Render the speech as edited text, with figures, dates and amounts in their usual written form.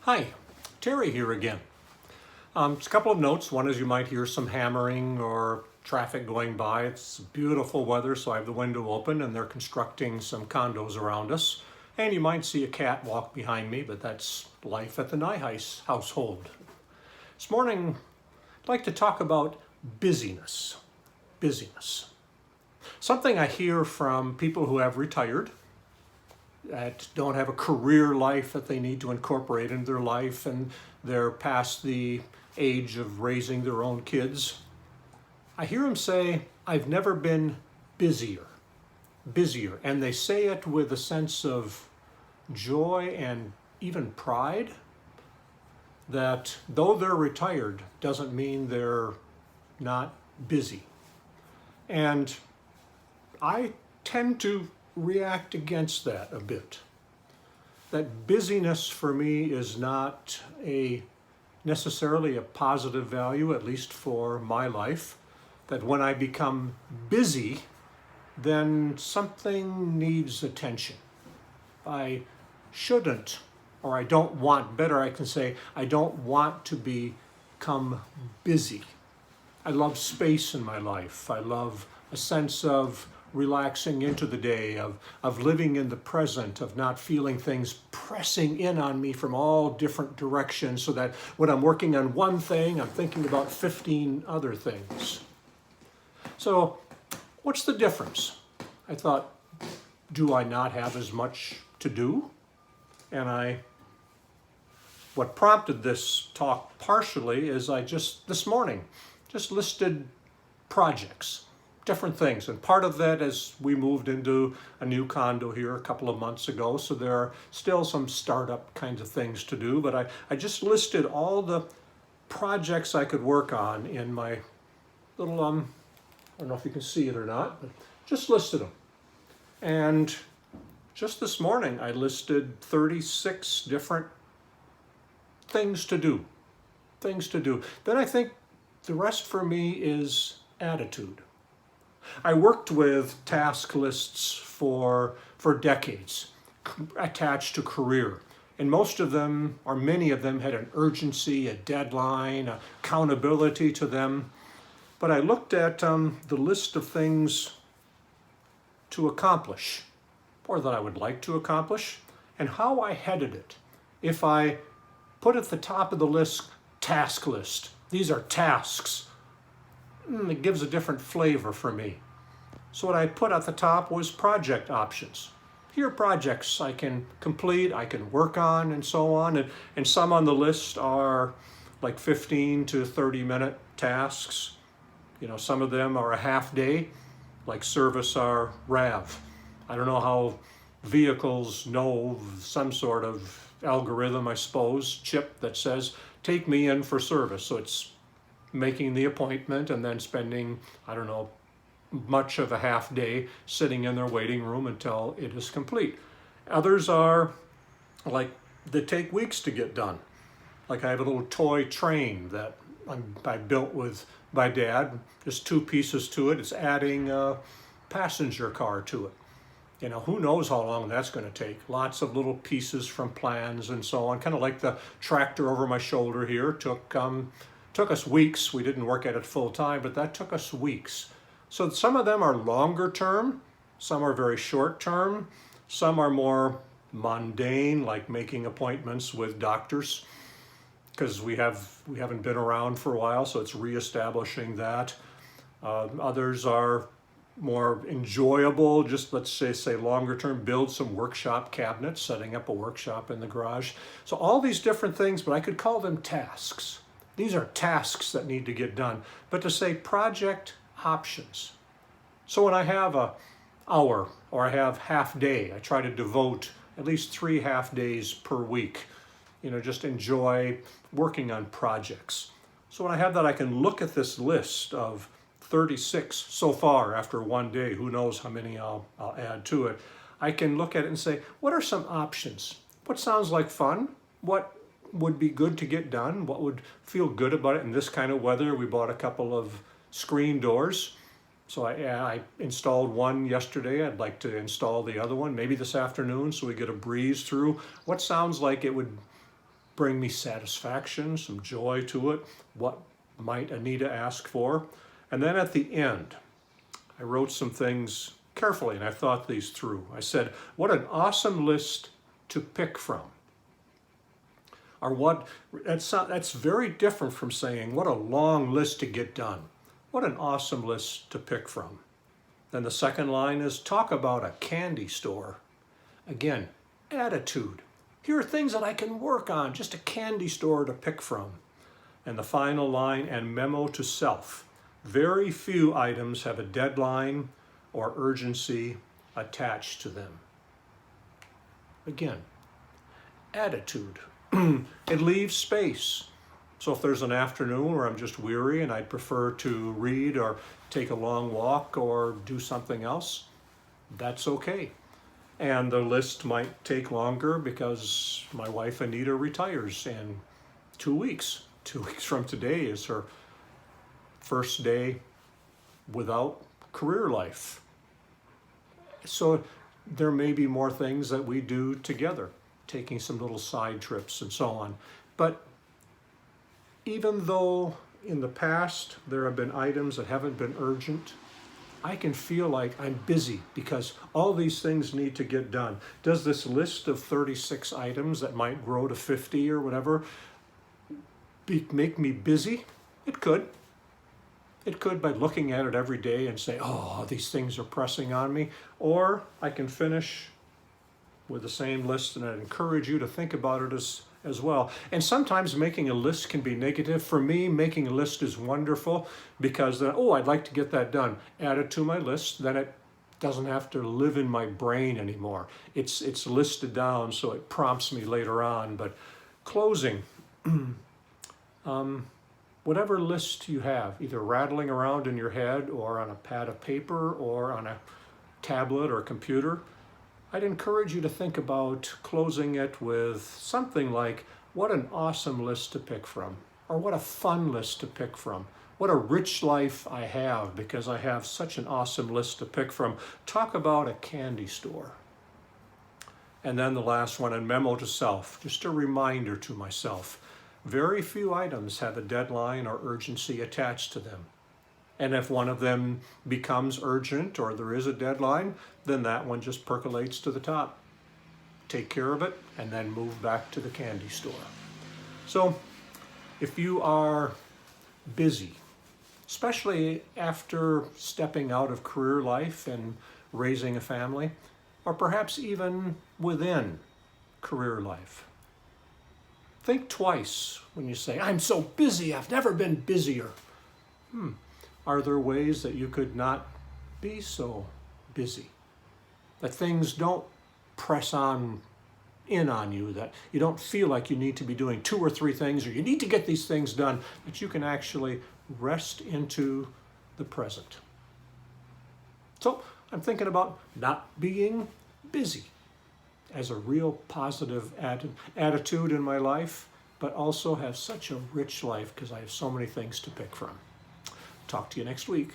Hi, Terry here again. Just a couple of notes. One is you might hear some hammering or traffic going by. It's beautiful weather, so I have the window open and they're constructing some condos around us. And you might see a cat walk behind me, but that's life at the Nyheis household. This morning, I'd like to talk about busyness. Busyness. Something I hear from people who have retired, that don't have a career life that they need to incorporate into their life, and they're past the age of raising their own kids. I hear them say, I've never been busier, and they say it with a sense of joy and even pride, that though they're retired doesn't mean they're not busy. And I tend to react against that a bit. That busyness for me is not necessarily a positive value, at least for my life. That when I become busy, then something needs attention. I shouldn't, or I don't want, better I can say, I don't want to become busy. I love space in my life. I love a sense of relaxing into the day, of living in the present, of not feeling things pressing in on me from all different directions, so that when I'm working on one thing, I'm thinking about 15 other things. So what's the difference? I thought, do I not have as much to do? And what prompted this talk partially is I just, this morning, just listed projects, different things. And part of that is we moved into a new condo here a couple of months ago, so there are still some startup kinds of things to do, but I just listed all the projects I could work on in my little, I don't know if you can see it or not, but just listed them. And just this morning, I listed 36 different things to do. Then I think the rest for me is attitude. I worked with task lists for decades, attached to career. And most of them, or many of them, had an urgency, a deadline, accountability to them. But I looked at the list of things to accomplish, or that I would like to accomplish, and how I headed it. If I put at the top of the list, task list, these are tasks, it gives a different flavor for me. So what I put at the top was project options. Here are projects I can complete, I can work on, and so on. And some on the list are like 15 to 30 minute tasks. You know, some of them are a half day, like service our RAV. I don't know how vehicles know, some sort of algorithm, I suppose, chip that says, take me in for service. So it's making the appointment and then spending, I don't know, much of a half day sitting in their waiting room until it is complete. Others are like, they take weeks to get done. Like I have a little toy train that I built with my dad, just 2 pieces to it. It's adding a passenger car to it. You know, who knows how long that's going to take. Lots of little pieces from plans and so on. Kind of like the tractor over my shoulder here. Took us weeks. We didn't work at it full time, but that took us weeks. So some of them are longer term, some are very short term, some are more mundane, like making appointments with doctors, because we haven't been around for a while, so it's reestablishing that. Others are more enjoyable, just let's say longer term, build some workshop cabinets, setting up a workshop in the garage. So all these different things, but I could call them tasks. These are tasks that need to get done. But to say project options. So when I have an hour or I have half day, I try to devote at least 3 half days per week. You know, just enjoy working on projects. So when I have that, I can look at this list of 36 so far after one day. Who knows how many I'll add to it. I can look at it and say, what are some options? What sounds like fun? What would be good to get done? What would feel good about it in this kind of weather? We bought a couple of screen doors. So I installed one yesterday. I'd like to install the other one maybe this afternoon so we get a breeze through. What sounds like it would bring me satisfaction, some joy to it? What might Anita ask for? And then at the end, I wrote some things carefully and I thought these through. I said, what an awesome list to pick from. Or that's very different from saying, what a long list to get done. What an awesome list to pick from. Then the second line is, talk about a candy store. Again, attitude. Here are things that I can work on, just a candy store to pick from. And the final line, and memo to self. Very few items have a deadline or urgency attached to them. Again, attitude. It leaves space. So if there's an afternoon where I'm just weary and I'd prefer to read or take a long walk or do something else, that's okay. And the list might take longer because my wife Anita retires in 2 weeks. 2 weeks from today is her first day without career life. So there may be more things that we do together, taking some little side trips and so on. But even though in the past there have been items that haven't been urgent, I can feel like I'm busy because all these things need to get done. Does this list of 36 items that might grow to 50 or whatever make me busy? It could. It could by looking at it every day and say, oh, these things are pressing on me. Or I can finish with the same list, and I'd encourage you to think about it as well. And sometimes making a list can be negative. For me, making a list is wonderful because then, oh, I'd like to get that done. Add it to my list, then it doesn't have to live in my brain anymore. It's listed down so it prompts me later on. But closing, whatever list you have, either rattling around in your head or on a pad of paper or on a tablet or computer, I'd encourage you to think about closing it with something like, what an awesome list to pick from, or what a fun list to pick from. What a rich life I have because I have such an awesome list to pick from. Talk about a candy store. And then the last one, and memo to self, just a reminder to myself. Very few items have a deadline or urgency attached to them. And if one of them becomes urgent or there is a deadline, then that one just percolates to the top. Take care of it and then move back to the candy store. So if you are busy, especially after stepping out of career life and raising a family, or perhaps even within career life, think twice when you say, I'm so busy, I've never been busier. Are there ways that you could not be so busy? That things don't press in on you, that you don't feel like you need to be doing 2 or 3 things, or you need to get these things done, that you can actually rest into the present. So I'm thinking about not being busy as a real positive attitude in my life, but also have such a rich life because I have so many things to pick from. Talk to you next week.